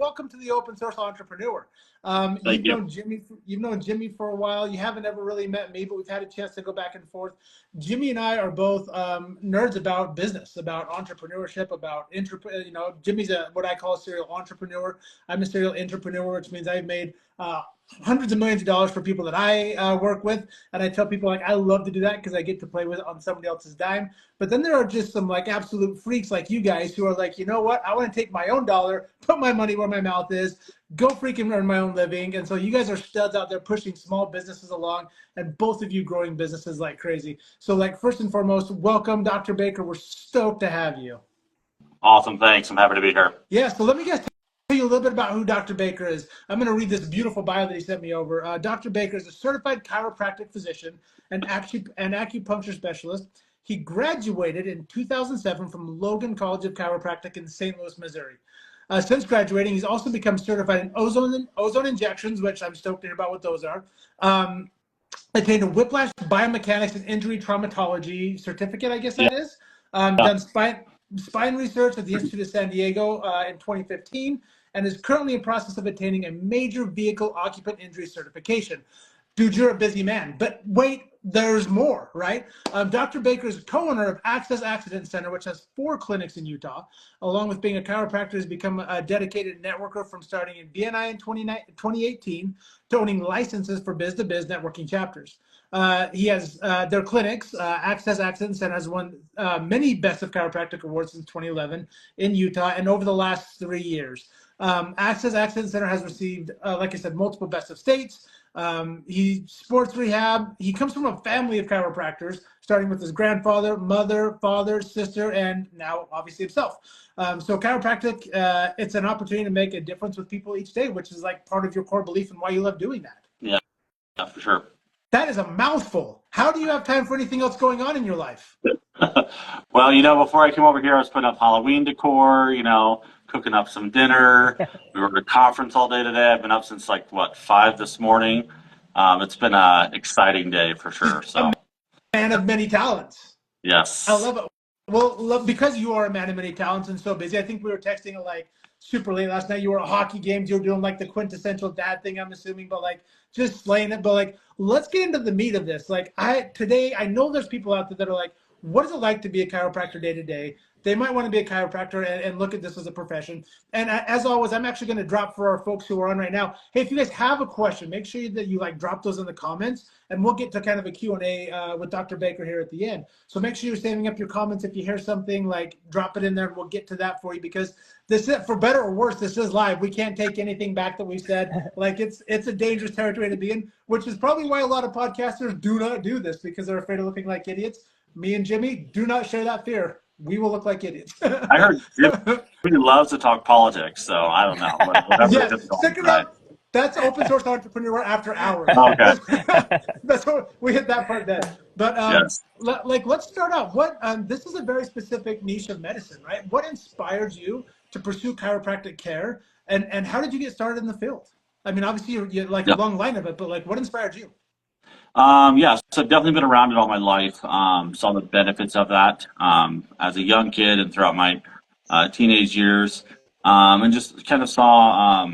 welcome to the Open Source Entrepreneur. Thank you. You've known Jimmy for a while. You haven't ever really met me, but we've had a chance to go back and forth. Jimmy and I are both nerds about business, about entrepreneurship, about Jimmy's what I call a serial entrepreneur. I'm a serial entrepreneur, which means I've made hundreds of millions of dollars for people that I work with. And I tell people, like, I love to do that because I get to play with it on somebody else's dime. But then there are just some like absolute freaks like you guys who are like, you know what? I want to take my own dollar, put my money where my mouth is, go freaking earn my own living. And so you guys are studs out there pushing small businesses along, and both of you growing businesses like crazy. So like, first and foremost, welcome, Dr. Baker. We're stoked to have you. Awesome. Thanks. I'm happy to be here. Yeah. So let me tell you a little bit about who Dr. Baker is. I'm going to read this beautiful bio that he sent me over. Dr. Baker is a certified chiropractic physician and acupuncture specialist. He graduated in 2007 from Logan College of Chiropractic in St. Louis, Missouri. Since graduating, he's also become certified in ozone injections, which I'm stoked to hear about what those are. Attained a whiplash biomechanics and injury traumatology certificate, I guess that is. Done spine research at the Institute of San Diego in 2015, and is currently in process of attaining a major vehicle occupant injury certification. Dude, you're a busy man. But wait, there's more, right? Dr. Baker is co-owner of Axcess Accident Center, which has 4 clinics in Utah. Along with being a chiropractor, has become a dedicated networker from starting in BNI in 2018 to owning licenses for biz-to-biz networking chapters. He has their clinics. Axcess Accident Center has won many Best of Chiropractic awards since 2011 in Utah and over the last 3 years. Axcess Accident Center has received, like I said, multiple Best of States. He sports rehab. He comes from a family of chiropractors, starting with his grandfather, mother, father, sister, and now obviously himself. So chiropractic, it's an opportunity to make a difference with people each day, which is like part of your core belief and why you love doing that. Yeah, for sure. That is a mouthful. How do you have time for anything else going on in your life? Well, before I came over here, I was putting up Halloween decor, cooking up some dinner. We were at a conference all day today. I've been up since 5 this morning. It's been an exciting day for sure. So, a man of many talents. Yes. I love it. Well, because you are a man of many talents and so busy, I think we were texting at super late last night. You were at hockey games. You were doing the quintessential dad thing, I'm assuming, but just slaying it. But let's get into the meat of this. Today, I know there's people out there that are like, what is it like to be a chiropractor day to day? They might want to be a chiropractor and look at this as a profession. And as always, I'm actually going to drop for our folks who are on right now. Hey, if you guys have a question, make sure that you drop those in the comments, and we'll get to kind of a Q&A with Dr. Baker here at the end. So make sure you're saving up your comments. If you hear something, drop it in there, and we'll get to that for you, because this is, for better or worse, this is live. We can't take anything back that we've said. It's a dangerous territory to be in, which is probably why a lot of podcasters do not do this, because they're afraid of looking like idiots. Me and Jimmy do not share that fear. We will look like idiots. I heard Jimmy loves to talk politics, so I don't know. Yeah, stick around. That's Open Source Entrepreneur After Hours. Okay. That's what we hit that part then. But yes. Let's start off. This is a very specific niche of medicine, right? What inspired you to pursue chiropractic care, and how did you get started in the field? I mean, obviously you're a long line of it, but what inspired you? So I've definitely been around it all my life. Saw the benefits of that as a young kid and throughout my teenage years, and just kind of saw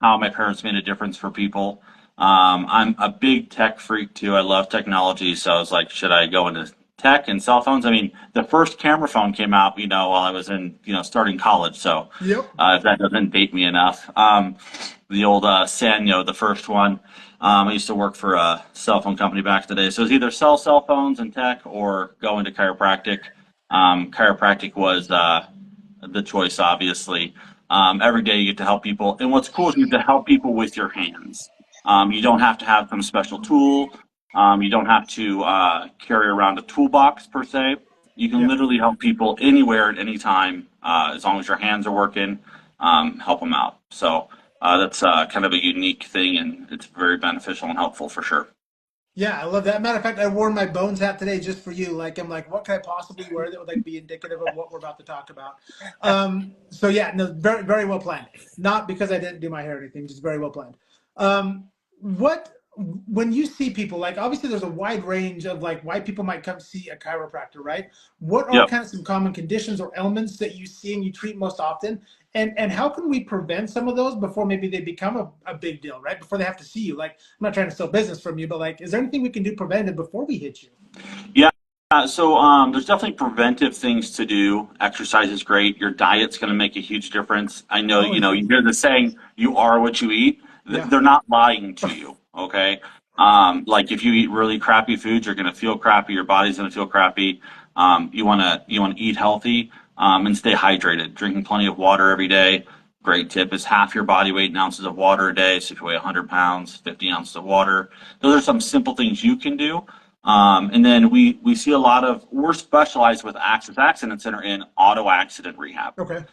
how my parents made a difference for people. I'm a big tech freak too. I love technology, so I was like, should I go into tech and cell phones? I mean, the first camera phone came out, while I was in, starting college. So yep. If that doesn't date me enough, the old Sanyo, the first one. I used to work for a cell phone company back in the day. So it was either sell cell phones and tech or go into chiropractic. Chiropractic was the choice, obviously. Every day you get to help people. And what's cool is you get to help people with your hands. You don't have to have some special tool. You don't have to carry around a toolbox per se. You can literally help people anywhere at any time, as long as your hands are working, help them out. So that's kind of a unique thing, and it's very beneficial and helpful for sure. Yeah, I love that. Matter of fact, I wore my Bones hat today just for you. I'm like, what can I possibly wear that would be indicative of what we're about to talk about? So yeah, no, very, very well planned. Not because I didn't do my hair or anything, just very well planned. when you see people, like obviously there's a wide range of like why people might come see a chiropractor, right? What are Yep. kind of some common conditions or ailments that you see and you treat most often? And how can we prevent some of those before maybe they become a big deal, right? Before they have to see you. Like, I'm not trying to steal business from you, but like, is there anything we can do preventive before we hit you? Yeah. So there's definitely preventive things to do. Exercise is great. Your diet's going to make a huge difference. I know, Oh, you hear the saying, you are what you eat. yeah. They're not lying to you, okay? Like if you eat really crappy foods, you're going to feel crappy. Your body's going to feel crappy. You want to eat healthy and stay hydrated. Drinking plenty of water every day. Great tip is half your body weight in ounces of water a day. So if you weigh 100 pounds, 50 ounces of water. Those are some simple things you can do. And then we see a lot of, we're specialized with Axcess Accident Center in auto accident rehab. Okay.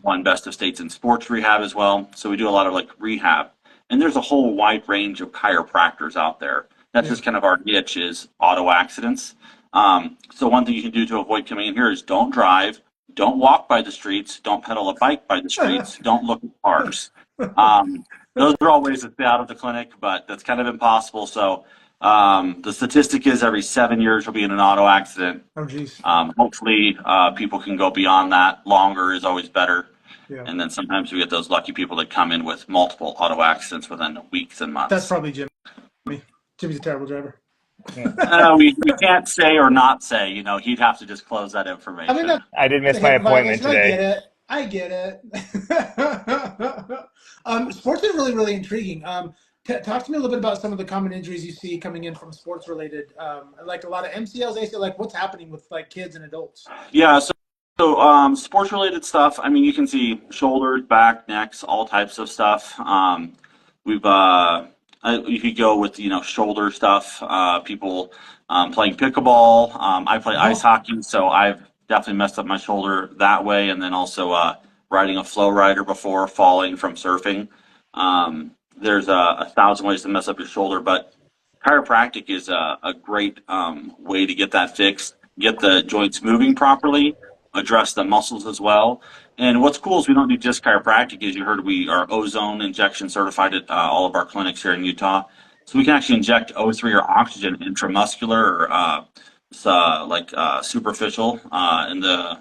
One best of states in sports rehab as well. So we do a lot of like rehab. And there's a whole wide range of chiropractors out there. That's Yeah. just kind of our niche is auto accidents. So one thing you can do to avoid coming in here is don't drive, don't walk by the streets, don't pedal a bike by the streets, don't look at cars. Um, those are all ways to stay out of the clinic, but that's kind of impossible. So the statistic is every 7 years you'll be in an auto accident. Oh, geez. Hopefully, people can go beyond that. Longer is always better. Yeah. And then sometimes we get those lucky people that come in with multiple auto accidents within weeks and That's months. probably Jimmy. Jimmy's a terrible driver. We can't say or not say, he'd have to disclose that I mean, information. that's I did a miss my HIPAA appointment violation. I get today. it. I get it. Sports is really, really intriguing. Talk to me a little bit about some of the common injuries you see coming in from sports related, like a lot of MCLs, ACL, like what's happening with like kids and adults. Yeah, so sports related stuff. I mean, you can see shoulders, back, necks, all types of stuff. We've you could go with shoulder stuff. People playing pickleball. I play ice Oh, hockey, so I've definitely messed up my shoulder that way, and then also riding a flow rider before falling from surfing. There's a thousand ways to mess up your shoulder, but chiropractic is a great way to get that fixed, get the joints moving properly, address the muscles as well. And what's cool is we don't do just chiropractic. As you heard, we are ozone injection certified at all of our clinics here in Utah. So we can actually inject O3 or oxygen intramuscular or superficial in the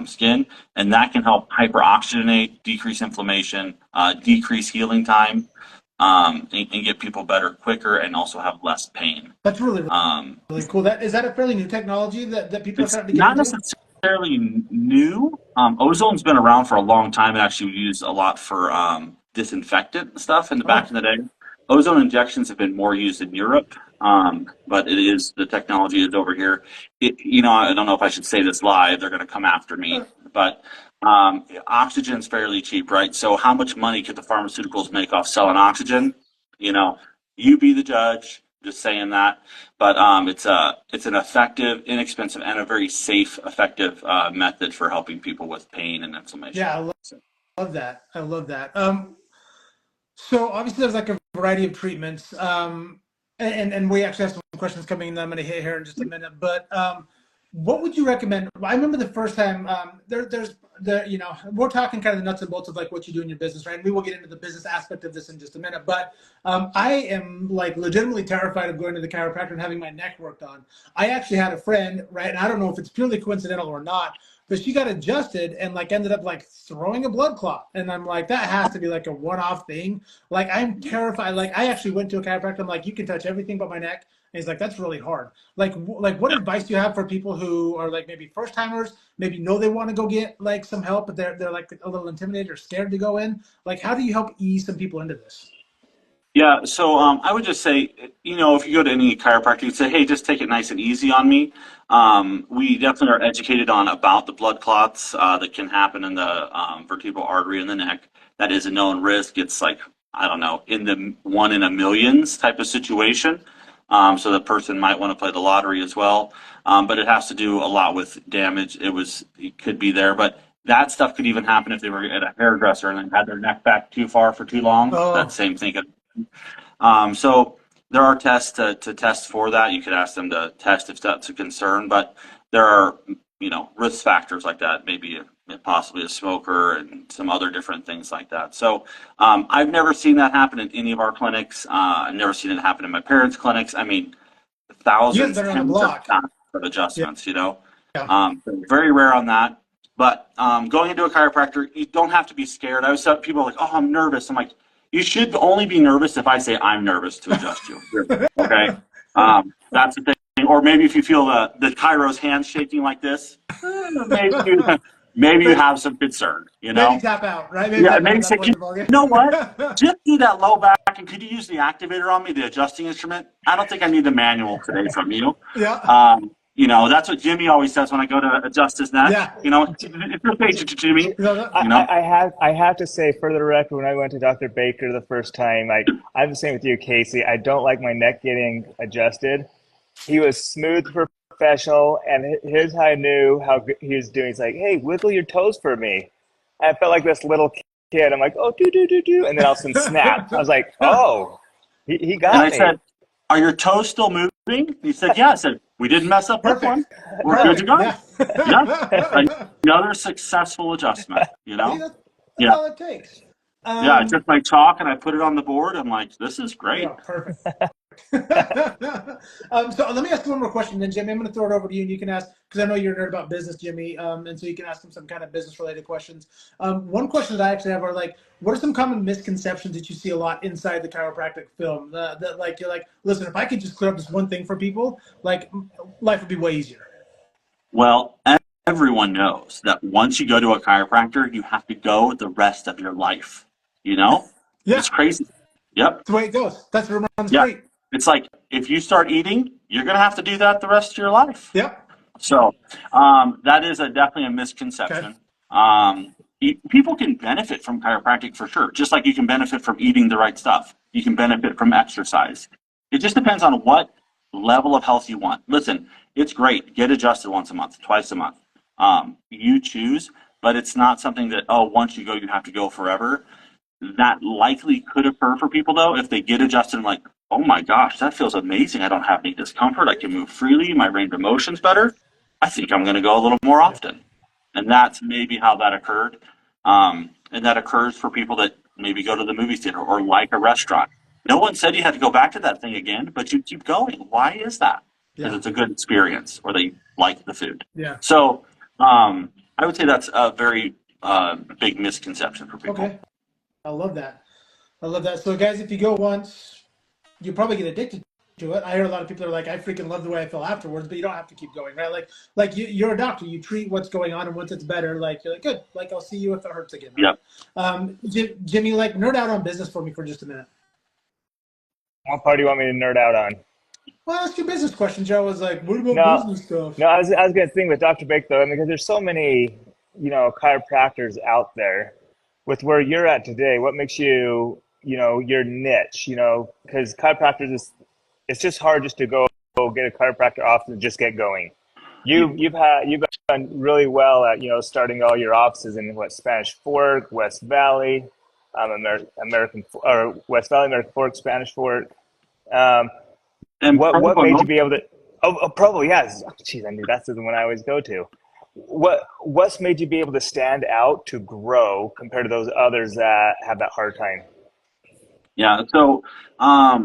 skin, and that can help hyperoxygenate, decrease inflammation, decrease healing time, and get people better quicker and also have less pain. that's really, Um, really cool. That is that a fairly new technology that people are it's starting to get not into? necessarily new. Ozone's been around for a long time. It actually used a lot for disinfectant stuff in the back Oh, in the day. Ozone injections have been more used in Europe, but the technology is over here. I don't know if I should say this live. They're going to come after me, but oxygen's fairly cheap, right? So how much money could the pharmaceuticals make off selling oxygen? You know, you be the judge. Just saying that, but it's an effective, inexpensive, and a very safe, effective method for helping people with pain and yeah, inflammation. I So, love that. I love that. So obviously there's like a variety of treatments, and we actually have some questions coming in that I'm going to hit here in just a minute. But what would you recommend? I remember the first time there's we're talking kind of the nuts and bolts of like what you do in your business, right? And we will get into the business aspect of this in just a minute. But I am like legitimately terrified of going to the chiropractor and having my neck worked on. I actually had a friend, right? And I don't know if it's purely coincidental or not, but she got adjusted and like ended up like throwing a blood clot. And I'm like, that has to be like a one-off thing. Like I'm terrified. Like I actually went to a chiropractor. I'm like, you can touch everything but my neck. And he's like, that's really hard. Like what yeah. advice do you have for people who are like maybe first timers, maybe know they want to go get like some help, but they're like a little intimidated or scared to go in? Like, how do you help ease some people into this? Yeah, so I would just say, if you go to any chiropractor, you'd say, hey, just take it nice and easy on me. We definitely are educated on about the blood clots that can happen in the vertebral artery in the neck. That is a known risk. It's like, I don't know, in the one in a millions type of situation. So the person might want to play the lottery as well. But it has to do a lot with damage. It could be there, but that stuff could even happen if they were at a hairdresser and then had their neck back too far for too long. That Oh, same thing could. So there are tests to test for that. You could ask them to test if that's a concern, but there are risk factors like that. Maybe possibly a smoker and some other different things like that. So I've never seen that happen in any of our clinics. I've never seen it happen in my parents' clinics. I mean, You guys thousands, been around the tens of block. thousands of Yeah. adjustments, you know. Yeah. So very rare on that. But going into a chiropractor, you don't have to be scared. I always tell people like, "Oh, I'm nervous." I'm like, "You should only be nervous if I say I'm nervous to adjust you." Okay, that's the thing. Or maybe if you feel the chiro's hands shaking like this, maybe you have some concern. You Maybe know, tap out, right? Maybe yeah, tap out maybe at that say, point "You in the ballgame. know what? Just do that low back, and could you use the activator on me, the adjusting instrument? I don't think I need the manual today from you." Yeah. You know, that's what Jimmy always says when I go to adjust his neck. Yeah. You know, if you're patient, Jimmy, No, you know. I have to say, for the record, when I went to Dr. Baker the first time, I'm the same with you, Casey. I don't like my neck getting adjusted. He was smooth, professional, and here's how I knew how good he was doing. He's like, "Hey, wiggle your toes for me." I felt like this little kid. I'm like, "Oh, do do do do," and then all of a sudden, snap. I was like, "Oh, he And got I me." said, "Are your toes still moving?" He said, "Yeah." I said, "We didn't mess up this one. Perfect. We're good to Perfect. go." Yeah. Yeah, another successful adjustment. You See, know. that's Yeah, all it takes. yeah. I took my chalk and I put it on the board. I'm like, "This is great." Yeah, perfect. So let me ask you one more question, then Jimmy. I'm going to throw it over to you, and you can ask because I know you're a nerd about business, Jimmy, and so you can ask him some kind of business-related questions. One question that I actually have are like, what are some common misconceptions that you see a lot inside the chiropractic film? That like you're like, listen, if I could just clear up this one thing for people, like life would be way easier. Well, everyone knows that once you go to a chiropractor, you have to go the rest of your life. You know, Yeah, it's crazy. Yep. that's the way it goes. That's the rumor on the Yeah. street. It's like if you start eating, you're going to have to do that the rest of your life. Yep. So that is definitely a Okay. misconception. People can benefit from chiropractic for sure, just like you can benefit from eating the right stuff. You can benefit from exercise. It just depends on what level of health you want. Listen, it's great. Get adjusted once a month, twice a month. You choose, but it's not something that, oh, once you go, you have to go forever. That likely could occur for people though if they get adjusted and like, oh my gosh, that feels amazing. I don't have any discomfort. I can move freely. My range of motion's better. I think I'm going to go a little more Yeah. often. And that's maybe how that occurred. And that occurs for people that maybe go to the movie theater or like a restaurant. No one said you had to go back to that thing again, but you keep going. Why is that? Because Yeah. it's a good experience or they like the food. Yeah. So I would say that's a very big misconception for people. Okay. I love that. I love that. So, guys, if you go once, you probably get addicted to it. I hear a lot of people are like, I freaking love the way I feel afterwards, but you don't have to keep going, right? Like you're a doctor. You treat what's going on, and once it's better, like you're like, good. Like I'll see you if it hurts again. Right? Yep. Jimmy, like nerd out on business for me for just a minute. What part do you want me to nerd out on? Well, ask your business question. Joe was like, what about No, business stuff? no, I was going to think with Dr. Bake though, because there's so many, chiropractors out there. With where you're at today, what makes you, your niche? Because chiropractors it's just hard just to go get a chiropractor office and just get going. You've done really well at starting all your offices in Spanish Fork, West Valley, American or West Valley, American Fork, Spanish Fork. Um, And what Provo, made you be able to? Oh, Provo, yes. Geez, I knew that's the one I always go to. What's made you be able to stand out to grow compared to those others that have that hard time? yeah. So I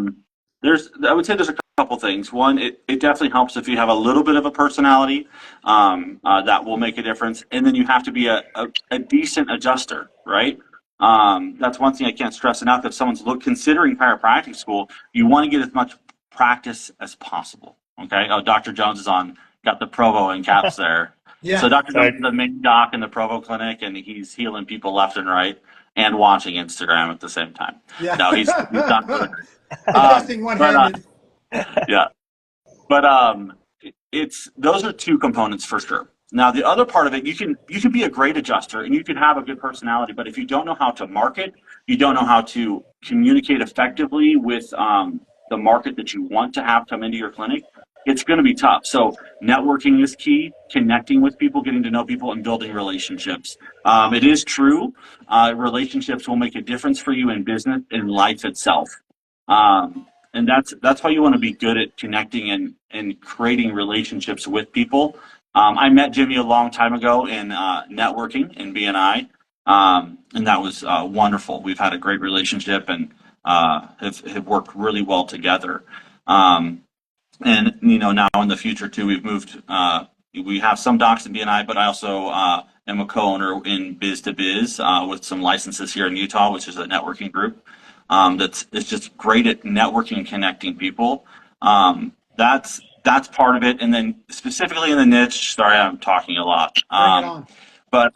would say there's a couple things. One, it definitely helps if you have a little bit of a personality. That will make a difference. And then you have to be a decent adjuster, right? That's one thing I can't stress enough. If someone's considering chiropractic school, you want to get as much practice as possible. Okay. Oh, Dr. Jones is on. Got the Provo in caps there. So Yeah. Dr. Jones Sorry. is the main doc in the Provo clinic, and he's healing people left and right and watching Instagram at the same time. Yeah. No, he's done really great. Adjusting But one-handed. yeah, but it's those are two components for sure. Now the other part of it, you can be a great adjuster and you can have a good personality, but if you don't know how to market, you don't know how to communicate effectively with the market that you want to have come into your clinic, it's going to be tough. So networking is key, connecting with people, getting to know people, and building relationships. It is true, relationships will make a difference for you in business, in life itself. And that's why you want to be good at connecting and creating relationships with people. I met Jimmy a long time ago in networking in BNI, and that was wonderful. We've had a great relationship and have worked really well together. And now in the future too, we've moved. We have some docs in BNI, but I also am a co-owner in Biz to Biz with some licenses here in Utah, which is a networking group it's just great at networking and connecting people. That's part of it, and then specifically in the niche. Sorry, I'm talking a lot. Bring it on. But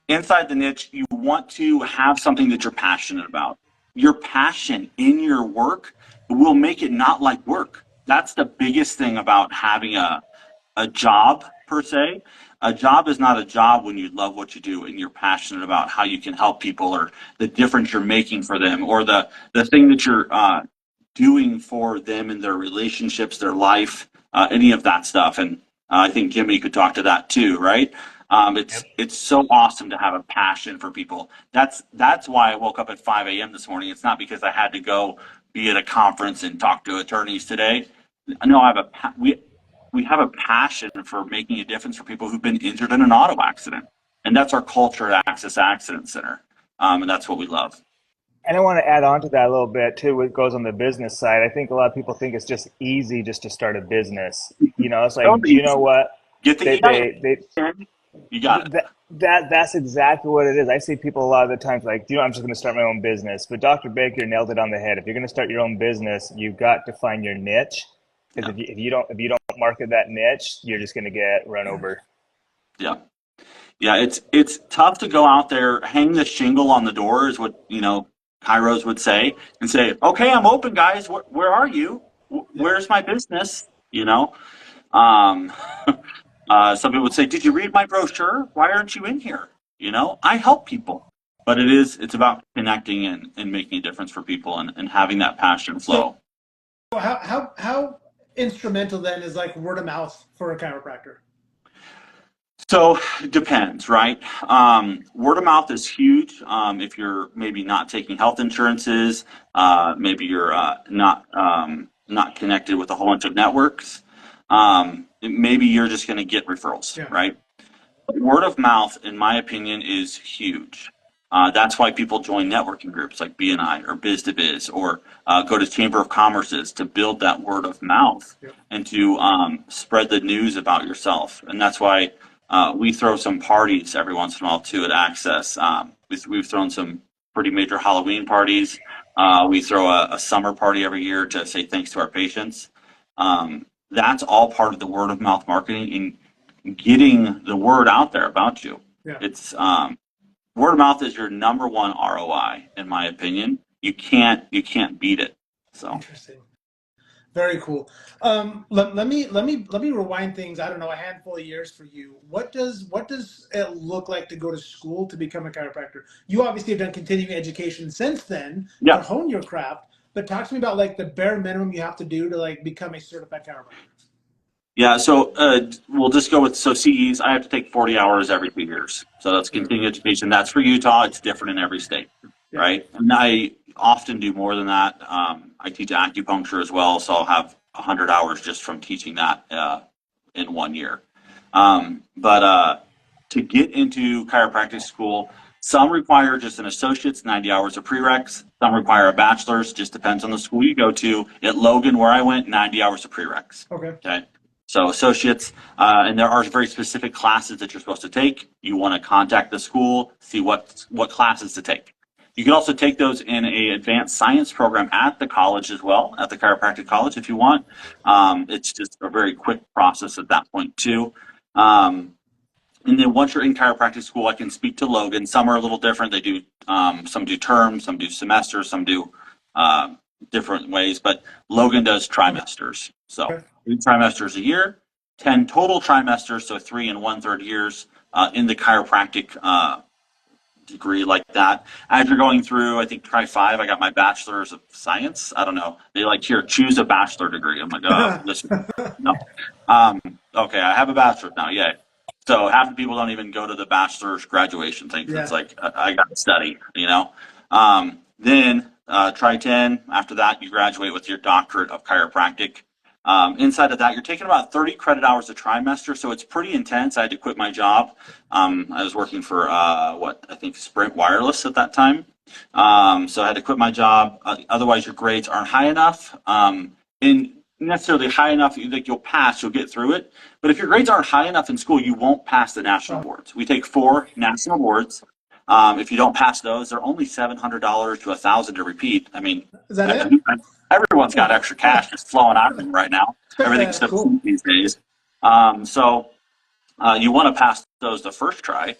inside the niche, you want to have something that you're passionate about. Your passion in your work will make it not like work. That's the biggest thing about having a job per se. A job is not a job when you love what you do and you're passionate about how you can help people or the difference you're making for them or the thing that you're doing for them in their relationships, their life, any of that stuff. And I think Jimmy could talk to that too, right? It's so awesome to have a passion for people. That's why I woke up at 5 a.m. this morning. It's not because I had to go be at a conference and talk to attorneys today. No, we have a passion for making a difference for people who've been injured in an auto accident, and that's our culture at Axcess Accident Center, and that's what we love. And I want to add on to that a little bit too. What goes on the business side, I think a lot of people think it's just easy just to start a business. It's like, you know what? Get the you got it. That's exactly what it is. I see people a lot of the times like, I'm just going to start my own business. But Dr. Baker nailed it on the head. If you're going to start your own business, you've got to find your niche. Because if you don't market that niche, you're just going to get run over. Yeah, it's tough to go out there, hang the shingle on the door is what chiros would say, and say, okay, I'm open, guys. Where are you? Where's my business? Some people would say, did you read my brochure? Why aren't you in here? I help people, but it's about connecting and making a difference for people and having that passion flow. So how instrumental then is like word of mouth for a chiropractor? So it depends, right? Word of mouth is huge. If you're maybe not taking health insurances, maybe you're not connected with a whole bunch of networks. Maybe you're just going to get referrals, right? But word of mouth, in my opinion, is huge. That's why people join networking groups like BNI or Biz to Biz or go to Chamber of Commerce's to build that word of mouth and to spread the news about yourself. And that's why we throw some parties every once in a while too at Axcess. We've thrown some pretty major Halloween parties. We throw a summer party every year to say thanks to our patients. That's all part of the word of mouth marketing and getting the word out there about you. Yeah. It's word of mouth is your number one ROI, in my opinion. You can't beat it. So interesting. Very cool. Let me rewind things. I don't know, a handful of years for you. What does it look like to go to school to become a chiropractor? You obviously have done continuing education since then to hone your craft. But talk to me about like the bare minimum you have to do to like become a certified chiropractor. Yeah, so we'll just go with CEs. I have to take 40 hours every 2 years. So that's continuing education. That's for Utah. It's different in every state, right? And I often do more than that. I teach acupuncture as well, so I'll have 100 hours just from teaching that in 1 year. But to get into chiropractic school, some require just an associate's, 90 hours of prereqs. Some require a bachelor's, just depends on the school you go to. At Logan, where I went, 90 hours of prereqs. Okay. So associates, and there are very specific classes that you're supposed to take. You want to contact the school, see what classes to take. You can also take those in an advanced science program at the college as well, at the chiropractic college if you want. It's just a very quick process at that point too. And then once you're in chiropractic school, I can speak to Logan. Some are a little different. They do some do terms, some do semesters, some do different ways. But Logan does trimesters. So 3 trimesters a year, 10 total trimesters, so 3 1/3 years in the chiropractic degree like that. As you're going through, I think try 5. I got my bachelor's of science. I don't know. They like here choose a bachelor degree. I'm like, listen, no. Okay, I have a bachelor's now. Yay. So half the people don't even go to the bachelor's graduation thing. It's like I got to study, Then try 10. After that, you graduate with your doctorate of chiropractic. Inside of that, you're taking about 30 credit hours a trimester, so it's pretty intense. I had to quit my job. I was working for I think Sprint Wireless at that time. So I had to quit my job. Otherwise, your grades aren't high enough. In necessarily high enough that you'll pass, you'll get through it. But if your grades aren't high enough in school, you won't pass the national boards. We take 4 national boards. If you don't pass those, they're only $700 to $1,000 to repeat. I mean, Is that it? everyone's got extra cash just flowing out of them right now. Everything's so cool cheap these days. So you want to pass those the first try.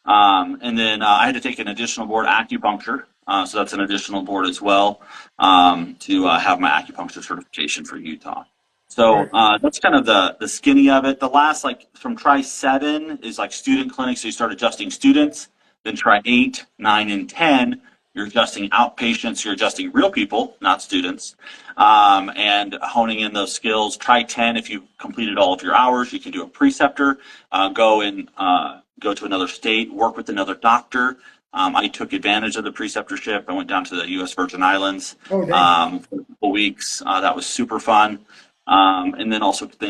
And then I had to take an additional board, acupuncture. So that's an additional board as well to have my acupuncture certification for Utah. So that's kind of the skinny of it. The last, like from try 7 is like student clinics. So you start adjusting students. Then try 8, 9, and 10. You're adjusting outpatients. You're adjusting real people, not students, and honing in those skills. Try 10 if you've completed all of your hours. You can do a preceptor, go to another state, work with another doctor. I took advantage of the preceptorship. I went down to the U.S. Virgin Islands for a couple weeks. That was super fun. And then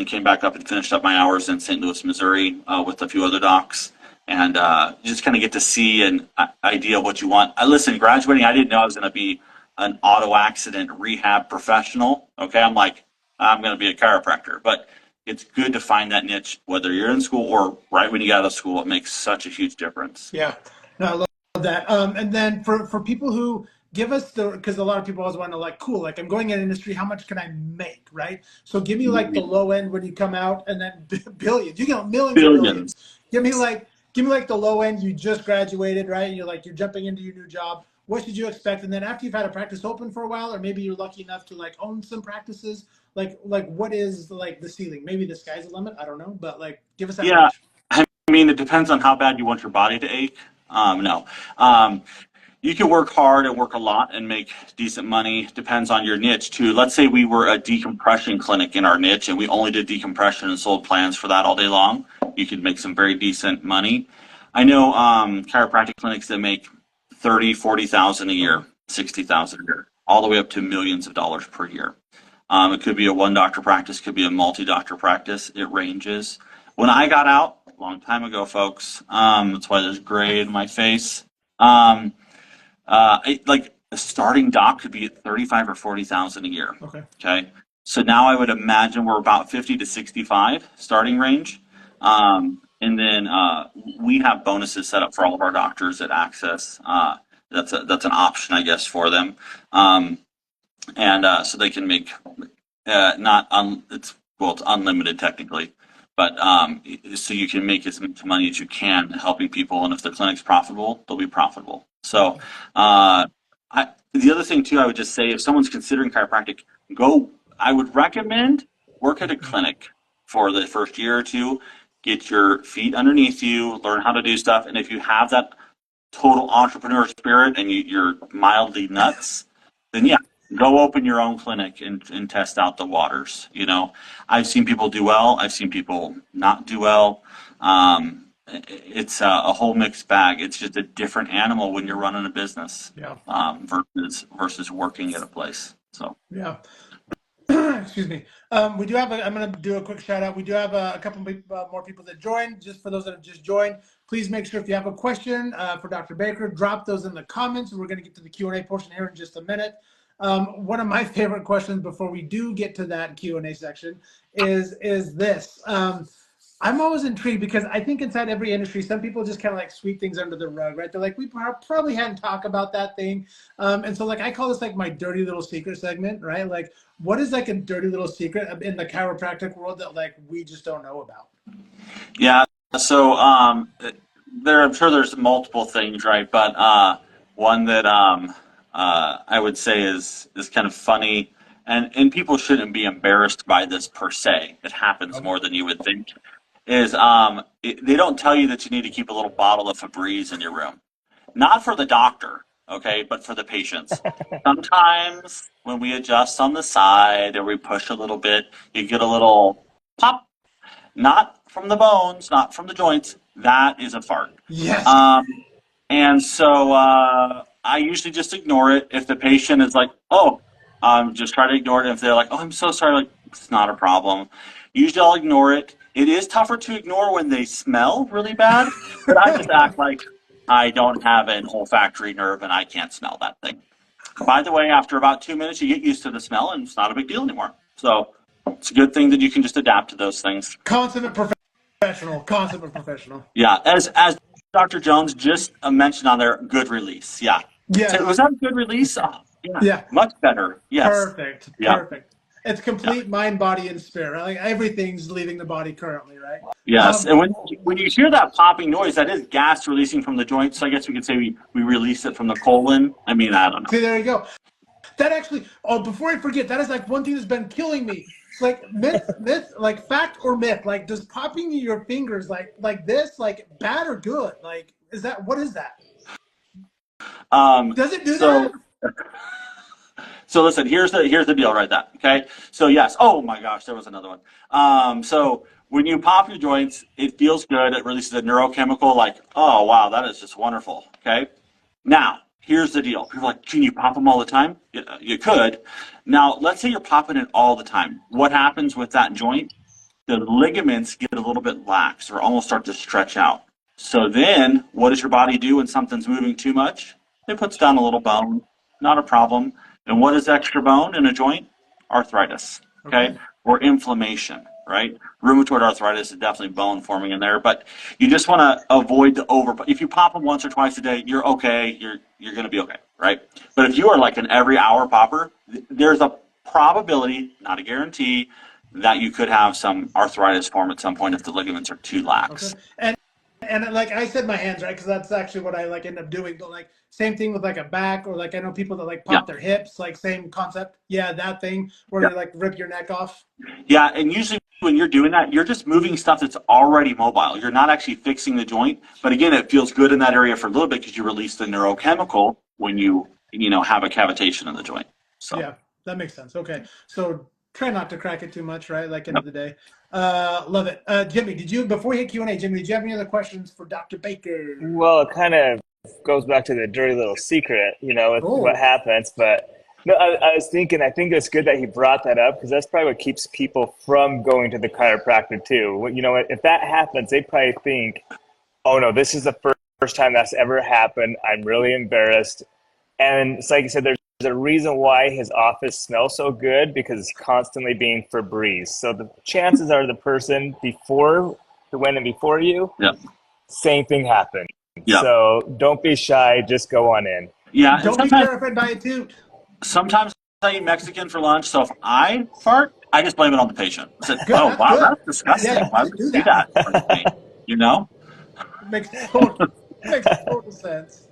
came back up and finished up my hours in St. Louis, Missouri with a few other docs. And you just kind of get to see an idea of what you want. Listen, graduating, I didn't know I was going to be an auto accident rehab professional. Okay, I'm like, I'm going to be a chiropractor. But it's good to find that niche, whether you're in school or right when you get out of school. It makes such a huge difference. Yeah, no, I love that. And then for people who give us because a lot of people always want to like, cool, like I'm going in industry, how much can I make, right? So give me like the low end when you come out, and then billions. You get millions of billions. Give me like the low end. You just graduated, right? You're jumping into your new job. What should you expect? And then after you've had a practice open for a while, or maybe you're lucky enough to like own some practices, like what is like the ceiling? Maybe the sky's the limit. I don't know, but like give us that. Yeah, range. I mean, it depends on how bad you want your body to ache. No. You can work hard and work a lot and make decent money. Depends on your niche too. Let's say we were a decompression clinic in our niche and we only did decompression and sold plans for that all day long. You could make some very decent money. I know chiropractic clinics that make 30, 40,000 a year, 60,000 a year, all the way up to millions of dollars per year. It could be a one doctor practice, could be a multi-doctor practice. It ranges. When I got out a long time ago, folks, that's why there's gray in my face. Like a starting doc could be at 35 or 40,000 a year. Okay. So now I would imagine we're about 50 to 65 starting range. And then we have bonuses set up for all of our doctors at Axcess. That's an option, I guess, for them. So they can make it's unlimited technically, but so you can make as much money as you can helping people, and if the clinic's profitable, they'll be profitable. So the other thing too, I would just say, if someone's considering chiropractic, I would recommend work at a clinic for the first year or two, get your feet underneath you, learn how to do stuff, and if you have that total entrepreneur spirit and you're mildly nuts, then yeah, go open your own clinic and test out the waters. You know, I've seen people do well. I've seen people not do well. It's a whole mixed bag. It's just a different animal when you're running a business, versus working at a place. So yeah. Excuse me. We do have I'm going to do a quick shout out. We do have a couple more people that joined. Just for those that have just joined, please make sure if you have a question for Dr. Baker, drop those in the comments. We're going to get to the Q&A portion here in just a minute. One of my favorite questions before we do get to that Q&A section is this. I'm always intrigued because I think inside every industry, some people just kind of like sweep things under the rug, right? They're like, we probably hadn't talked about that thing. And so like, I call this like my dirty little secret segment, right? Like, what is like a dirty little secret in the chiropractic world that like we just don't know about? Yeah. So I'm sure there's multiple things, right? But one that I would say is kind of funny, and people shouldn't be embarrassed by this per se. It happens more than you would think. Is they don't tell you that you need to keep a little bottle of Febreze in your room. Not for the doctor, okay, but for the patients. Sometimes when we adjust on the side or we push a little bit, you get a little pop. Not from the bones, not from the joints. That is a fart. Yes. And so I usually just ignore it. If the patient is like, oh, just try to ignore it. If they're like, oh, I'm so sorry, like, It's not a problem. Usually I'll ignore it. It is tougher to ignore when they smell really bad, but I just act like I don't have an olfactory nerve and I can't smell that thing. By the way, after about 2 minutes, you get used to the smell and it's not a big deal anymore. So it's a good thing that you can just adapt to those things. Consummate professional. Consummate professional. Yeah, as Dr. Jones just mentioned on there, good release. Yeah. Yes. So was that a good release? Oh, Yeah. Much better. Yes. Perfect. Yeah. Perfect. It's complete mind, body, and spirit. Right? Like everything's leaving the body currently, right? Yes, and when you hear that popping noise, that is gas releasing from the joint. So I guess we could say we release it from the colon. I mean, I don't know. See, there you go. That actually, before I forget, that is like one thing that's been killing me. Like myth, like fact or myth? Like, does popping your fingers like this, like bad or good? Like, what is that? Does it do that? So listen, here's the deal right there. Okay. So yes. Oh my gosh, there was another one. So when you pop your joints, it feels good. It releases a neurochemical like, oh wow, that is just wonderful. Okay. Now, here's the deal. People are like, can you pop them all the time? You could. Now, let's say you're popping it all the time. What happens with that joint? The ligaments get a little bit lax or almost start to stretch out. So then what does your body do when something's moving too much? It puts down a little bone. Not a problem. And what is extra bone in a joint? Arthritis, okay? Or inflammation, right? Rheumatoid arthritis is definitely bone forming in there, but you just want to avoid the if you pop them once or twice a day, you're okay. You're going to be okay, right? But if you are like an every hour popper, there's a probability, not a guarantee, that you could have some arthritis form at some point if the ligaments are too lax. Okay. And like I said, my hands, right? Because that's actually what I like end up doing. But like same thing with like a back, or like I know people that like pop their hips, like same concept. Yeah, that thing where they like rip your neck off. Yeah, and usually when you're doing that, you're just moving stuff that's already mobile. You're not actually fixing the joint. But again, it feels good in that area for a little bit because you release the neurochemical when you have a cavitation in the joint. So yeah, that makes sense. Okay, so try not to crack it too much, right? Like end of the day. Love it. Jimmy, before we hit Q&A, Jimmy, did you have any other questions for Dr. Baker? Well, it kind of goes back to the dirty little secret, with what happens. But no, I was thinking, I think it's good that he brought that up because that's probably what keeps people from going to the chiropractor too. If that happens, they probably think, oh no, this is the first time that's ever happened. I'm really embarrassed. And it's like you said, there's a reason why his office smells so good because it's constantly being Febreze. So the chances are the person who went in before you, same thing happened. Yeah. So don't be shy. Just go on in. Yeah. Don't be terrified by it too. Sometimes I eat Mexican for lunch, so if I fart, I just blame it on the patient. I said, oh wow, that's disgusting. Yeah, why would you do that? Makes total sense.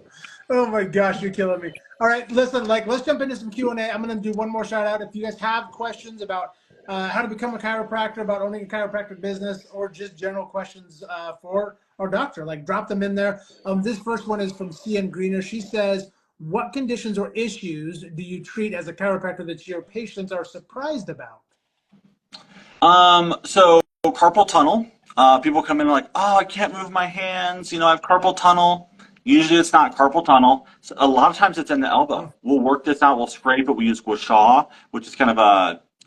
Oh my gosh, you're killing me. All right, listen, let's jump into some Q&A. I'm going to do one more shout out. If you guys have questions about how to become a chiropractor, about owning a chiropractic business, or just general questions for our doctor, drop them in there. This first one is from CN Greener. She says, what conditions or issues do you treat as a chiropractor that your patients are surprised about? So carpal tunnel. People come in like, oh, I can't move my hands. I have carpal tunnel. Usually it's not carpal tunnel. So a lot of times it's in the elbow. We'll work this out. We'll scrape it. We use gua sha, which is kind of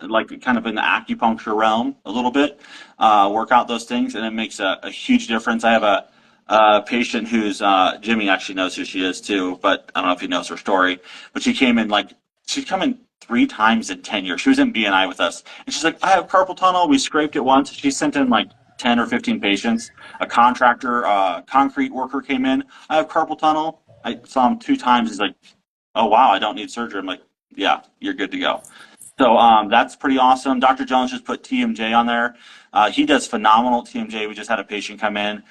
in the acupuncture realm a little bit. Work out those things, and it makes a huge difference. I have a patient who's Jimmy actually knows who she is too, but I don't know if he knows her story. But she came in she's come in 3 times in 10 years. She was in BNI with us, and she's like, I have carpal tunnel. We scraped it once. She sent in 10 or 15 patients. A contractor, concrete worker came in. I have carpal tunnel. I saw him 2 times. He's like, oh, wow, I don't need surgery. I'm like, yeah, you're good to go. So that's pretty awesome. Dr. Jones just put TMJ on there. He does phenomenal TMJ. We just had a patient come in,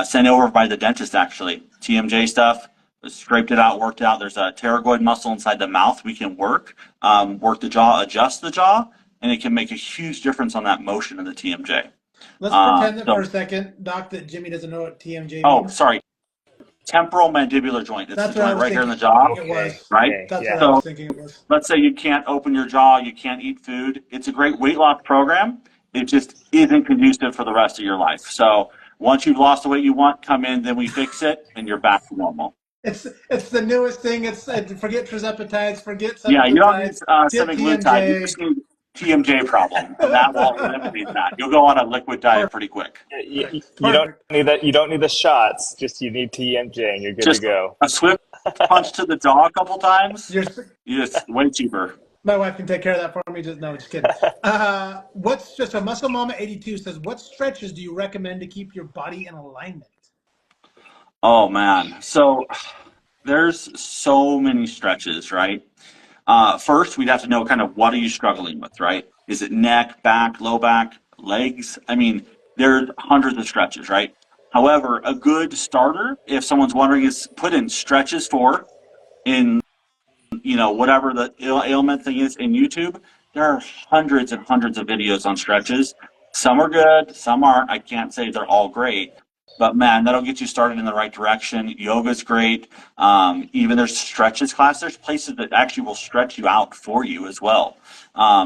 sent over by the dentist, actually. TMJ stuff, scraped it out, worked it out. There's a pterygoid muscle inside the mouth we can work the jaw, adjust the jaw, and it can make a huge difference on that motion in the TMJ. Let's pretend that for a second, Doc, that Jimmy doesn't know what TMJ means. Oh, sorry. Temporal mandibular joint. It's the joint right here in the jaw. Right? That's what I was thinking it was. Let's say you can't open your jaw, you can't eat food. It's a great weight loss program. It just isn't conducive for the rest of your life. So once you've lost the weight you want, come in, then we fix it, and you're back to normal. It's the newest thing. Forget trizepatides, forget semaglutide. You don't need semaglutide. TMJ problem, and that will eliminate that. You'll go on a liquid diet pretty quick. You don't Perfect. need that. You don't need the shots. Just you need TMJ, and you're good to Just go. a swift punch to the jaw a couple times. You're, It's way cheaper. my wife can take care of that for me. Just kidding. What's just a Muscle Mama 82 says, what stretches do you recommend to keep your body in alignment? Oh man, so there's so many stretches, right? First, we'd have to know kind of what are you struggling with, right? Is it neck, back, low back, legs? I mean, there's hundreds of stretches, right? However, a good starter, if someone's wondering, is put in stretches for in whatever the ailment thing is in YouTube. There are hundreds and hundreds of videos on stretches. Some are good, some aren't. I can't say they're all great, but man, that'll get you started in the right direction. Yoga's great. Even there's stretches class. There's places that actually will stretch you out for you as well.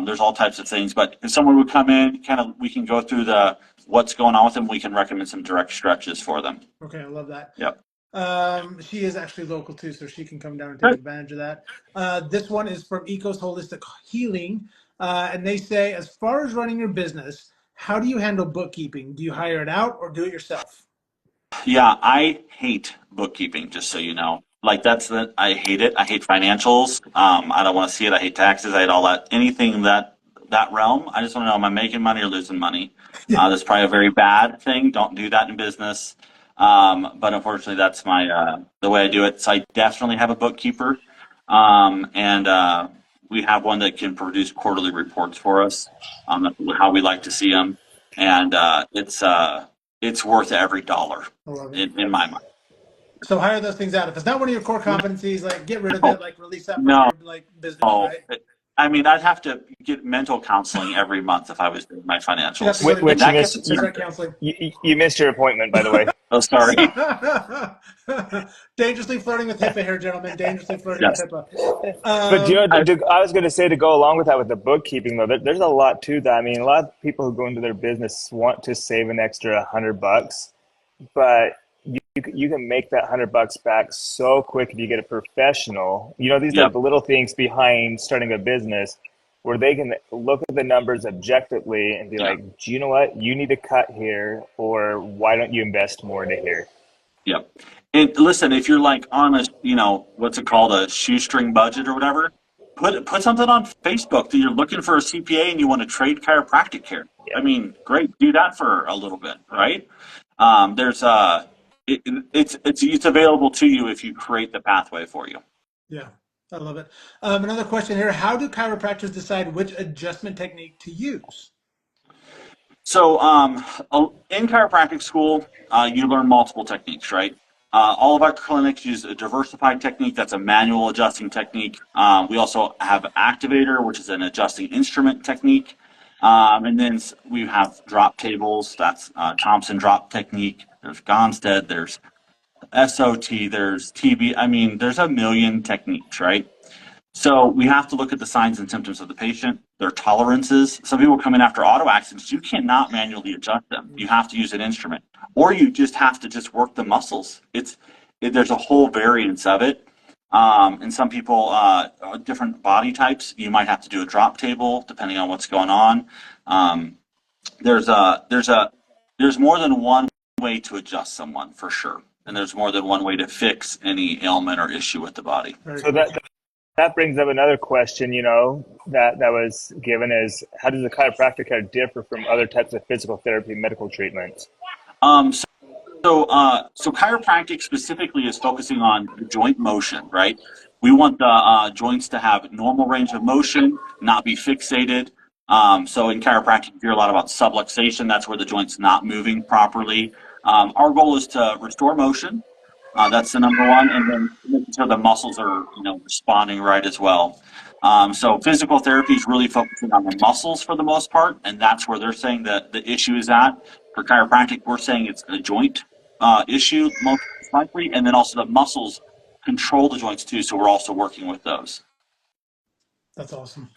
There's all types of things, but if someone would come in, kind of, we can go through the what's going on with them. We can recommend some direct stretches for them. Okay, I love that. Yep. She is actually local too, so she can come down and take Good. advantage of that. This one is from Ecos Holistic Healing, and they say, as far as running your business, how do you handle bookkeeping? Do you hire it out or do it yourself? Yeah, I hate bookkeeping, just so you know. Like I hate it. I hate financials. I don't want to see it. I hate taxes. I hate all that. Anything that realm. I just want to know, am I making money or losing money? That's probably a very bad thing. Don't do that in business. But unfortunately, that's the way I do it. So I definitely have a bookkeeper, and we have one that can produce quarterly reports for us. That's how we like to see them, and it's worth every dollar I love it. in my mind. So hire those things out. If it's not one of your core competencies, like get rid of No, it, like release that from no. your like business, right? I mean, I'd have to get mental counseling every month if I was doing my You'd have financials. to go to Which That you gets missed. different counseling. You missed your appointment, by the way. Oh, sorry. Dangerously flirting with HIPAA here, gentlemen. Dangerously flirting with Yes. HIPAA. But I was going to say, to go along with that with the bookkeeping though, there's a lot to that. I mean, a lot of people who go into their business want to save an extra $100, but you can make that $100 back so quick if you get a professional. These are Yep. the little things behind starting a business where they can look at the numbers objectively and be Yeah. like, do you know what? You need to cut here, or why don't you invest more into here? Yep. And listen, if you're like on what's it called, a shoestring budget or whatever, put something on Facebook that you're looking for a CPA and you want to trade chiropractic care. I Yeah. mean, great, do that for a little bit, right? There's it's available to you if you create the pathway for you. Yeah, I love it. Another question here. How do chiropractors decide which adjustment technique to use? So, in chiropractic school, you learn multiple techniques, right? All of our clinics use a diversified technique. That's a manual adjusting technique. We also have activator, which is an adjusting instrument technique. And then we have drop tables. That's Thompson drop technique. There's Gonstead. There's SOT. There's TB. I mean, there's a million techniques, right? So we have to look at the signs and symptoms of the patient, their tolerances. Some people come in after auto accidents. You cannot manually adjust them. You have to use an instrument, or you just have to just work the muscles. There's a whole variance of it. And some people, different body types, you might have to do a drop table depending on what's going on. There's more than one way to adjust someone for sure, and there's more than one way to fix any ailment or issue with the body. Very So cool. that brings up another question, that was given, is how does the chiropractic care differ from other types of physical therapy medical treatments? Um, so chiropractic specifically is focusing on the joint motion, right? We want the joints to have normal range of motion, not be fixated. So in chiropractic, you hear a lot about subluxation. That's where the joint's not moving properly. Our goal is to restore motion. That's the number one, and then making sure the muscles are, responding right as well. So physical therapy is really focusing on the muscles for the most part, and that's where they're saying that the issue is at. For chiropractic, we're saying it's a joint issue most likely, and then also the muscles control the joints too. So we're also working with those. That's awesome.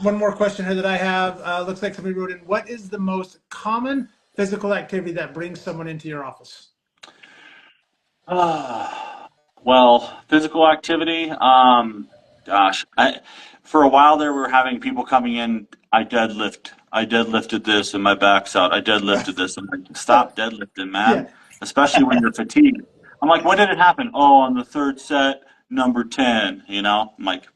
One more question here that I have. Looks like somebody wrote in, what is the most common physical activity that brings someone into your office? Well, physical activity. Gosh, for a while there, we were having people coming in. I deadlifted this, and my back's out. I deadlifted this. I'm like, stop deadlifting, Yeah. man. Especially when you're fatigued. I'm like, when did it happen? Oh, on the third set, number 10. I'm like,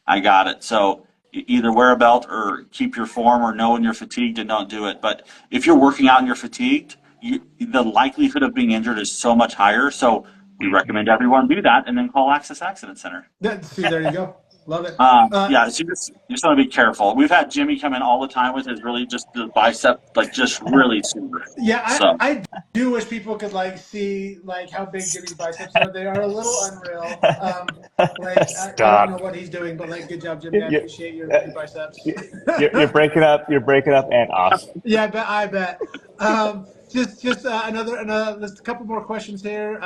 I got it. So either wear a belt or keep your form, or know when you're fatigued and don't do it. But if you're working out and you're fatigued, the likelihood of being injured is so much higher. So we recommend everyone do that, and then call Axcess Accident Center. See, there you go. Love it. Yeah, so you just want to be careful. We've had Jimmy come in all the time with his really just the bicep, like just really super. Yeah, So I do wish people could see how big Jimmy's biceps are. They are a little unreal. I don't know Stop. what he's doing, but good job, Jimmy. I You, appreciate your biceps. you're breaking up. You're breaking up and off. Yeah, I bet. Just another there's a couple more questions here.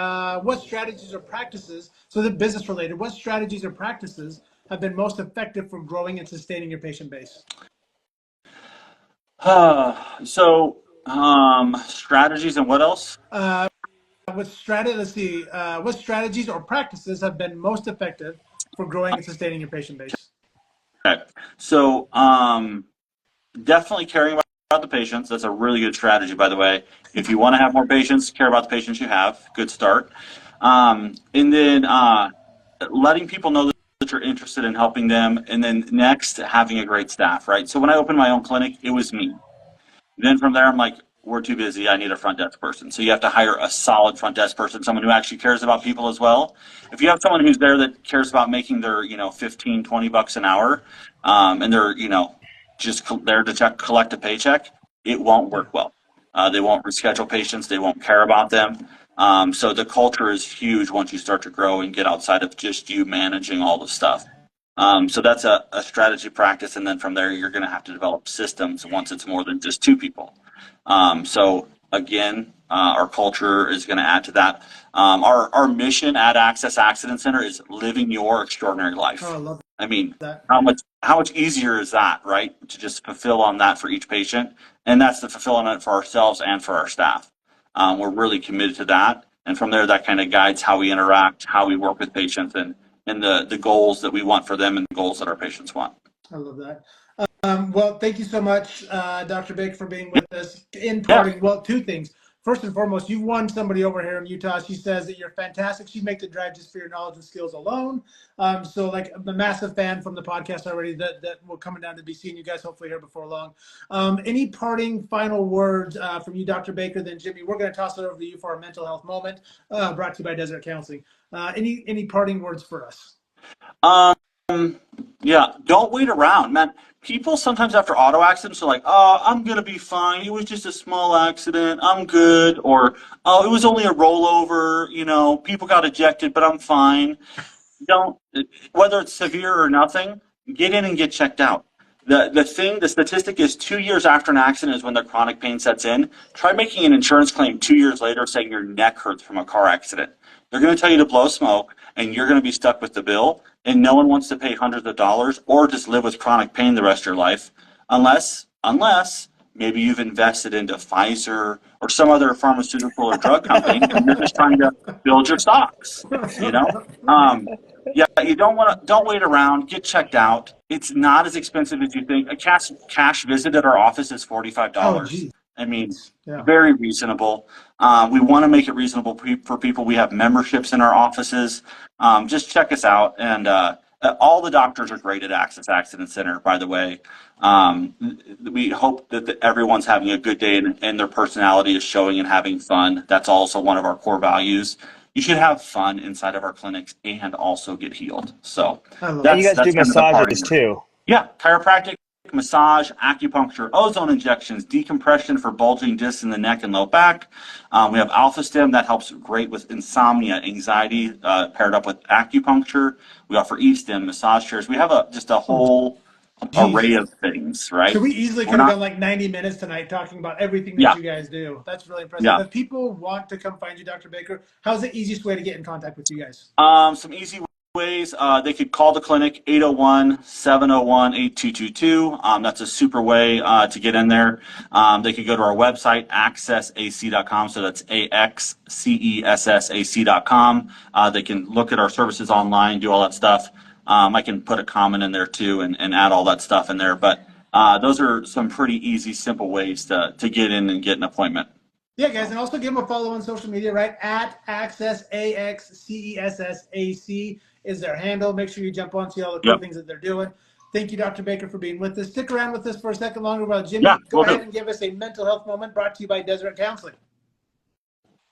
What strategies or practices, so the business related, what strategies or practices have been most effective for growing and sustaining your patient base? Strategies and what else? Let's see. What strategies or practices have been most effective for growing and sustaining your patient base? Okay. So definitely caring about the patients. That's a really good strategy, by the way. If you want to have more patients, care about the patients you have. Good start. And then letting people know that you're interested in helping them. And then next, having a great staff, right? So when I opened my own clinic, it was me. Then from there, I'm like, we're too busy. I need a front desk person. So you have to hire a solid front desk person, someone who actually cares about people as well. If you have someone who's there that cares about making their, 15, $20 an hour, and they're, just there to collect a paycheck, it won't work well. They won't reschedule patients. They won't care about them. So the culture is huge once you start to grow and get outside of just you managing all the stuff. So that's a strategy practice, and then from there you're going to have to develop systems once it's more than just two people. So again, our culture is going to add to that. Our mission at Axcess Accident Center is living your extraordinary life. Oh, I love I mean, that. how much easier is that, right? To just fulfill on that for each patient, and that's the fulfillment for ourselves and for our staff. We're really committed to that, and from there, that kind of guides how we interact, how we work with patients, and the goals that we want for them and the goals that our patients want. I love that. Well, thank you so much, Dr. Baker, for being with us. In parting, Yeah. well, two things. First and foremost, you've won somebody over here in Utah. She says that you're fantastic. She'd make the drive just for your knowledge and skills alone. So I'm a massive fan from the podcast already that will coming down to be seeing you guys hopefully here before long. Any parting final words from you, Dr. Baker? Then Jimmy, we're going to toss it over to you for our mental health moment, brought to you by Desert Counseling. Any parting words for us? Yeah, don't wait around, man. People sometimes after auto accidents are like, "Oh, I'm gonna be fine. It was just a small accident. I'm good." Or, "Oh, it was only a rollover. People got ejected, but I'm fine." Don't, whether it's severe or nothing, get in and get checked out. The statistic is 2 years after an accident is when the chronic pain sets in. Try making an insurance claim 2 years later saying your neck hurts from a car accident. They're going to tell you to blow smoke, and you're going to be stuck with the bill, and no one wants to pay hundreds of dollars or just live with chronic pain the rest of your life, unless maybe you've invested into Pfizer or some other pharmaceutical or drug company, and you're just trying to build your stocks. Yeah, you don't wait around. Get checked out. It's not as expensive as you think. A cash visit at our office is $45. Oh, geez. I mean, Yeah. very reasonable. We want to make it reasonable for people. We have memberships in our offices. Just check us out. And all the doctors are great at Axcess Accident Center, by the way. We hope that everyone's having a good day and their personality is showing and having fun. That's also one of our core values. You should have fun inside of our clinics and also get healed. So And you guys do massages too. Yeah, chiropractic, massage, acupuncture, ozone injections, decompression for bulging discs in the neck and low back. We have Alpha Stim that helps great with insomnia, anxiety, paired up with acupuncture. We offer E-Stim, massage chairs. We have just a whole array of things, right? So we easily could have gone 90 minutes tonight talking about everything that you guys do. That's really impressive. Yeah. If people want to come find you, Dr. Baker, how's the easiest way to get in contact with you guys? Some easy ways. They could call the clinic, 801-701-8222. That's a super way to get in there. They could go to our website, axcessac.com. So that's axcessac.com. They can look at our services online, do all that stuff. I can put a comment in there too and add all that stuff in there. But those are some pretty easy, simple ways to get in and get an appointment. Yeah, guys, and also give them a follow on social media, right? At Axcess, AXCESSAC is their handle. Make sure you jump on, see all the cool things that they're doing. Thank you, Dr. Baker, for being with us. Stick around with us for a second longer while Jimmy, go ahead and give us a mental health moment brought to you by Deseret Counseling.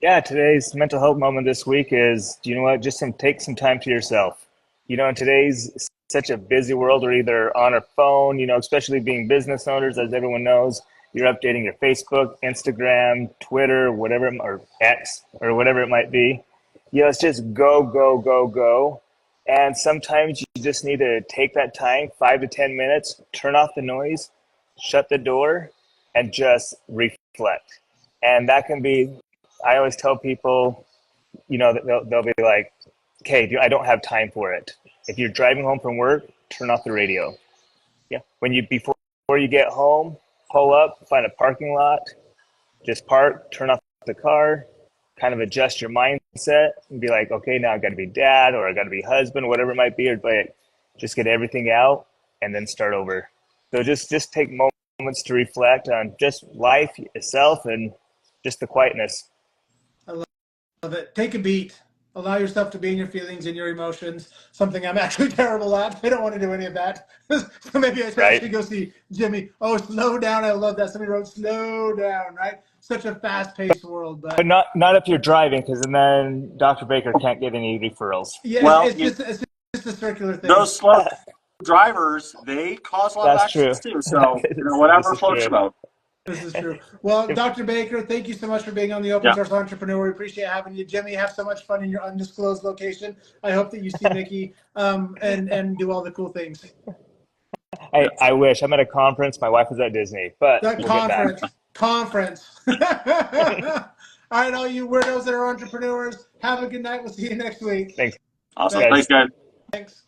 Yeah, today's mental health moment this week is, you know what, just take some time to yourself. You know, in today's such a busy world, we're either on our phone, you know, especially being business owners, as everyone knows, you're updating your Facebook, Instagram, Twitter, whatever, or X, or whatever it might be. You know, it's just go, go, go, go. And sometimes you just need to take that time, 5 to 10 minutes, turn off the noise, shut the door, and just reflect. And that can be, I always tell people, you know, they'll be like, okay, I don't have time for it. If you're driving home from work, turn off the radio. Yeah. Before you get home, pull up, find a parking lot, just park, turn off the car, kind of adjust your mindset and be like, okay, now I got to be dad or I got to be husband, whatever it might be, or but just get everything out and then start over. So just take moments to reflect on just life itself and just the quietness. I love it. Take a beat. Allow yourself to be in your feelings and your emotions, something I'm actually terrible at. I don't want to do any of that. So maybe I should actually go see Jimmy. Oh, slow down. I love that. Somebody wrote slow down, right? Such a fast-paced world. But not if you're driving, because then Dr. Baker can't get any referrals. Yeah, well, it's just a circular thing. Those slow drivers, they cause a lot of accidents too. So, you know, whatever floats your boat. This is true. Well, Dr. Baker, thank you so much for being on the Open Source Entrepreneur. We appreciate having you. Jimmy, have so much fun in your undisclosed location. I hope that you see Nikki and do all the cool things. I wish. I'm at a conference. My wife is at Disney, but conference. All right, all you weirdos that are entrepreneurs, have a good night. We'll see you next week. Thanks. Awesome. Thanks, guys. Thanks.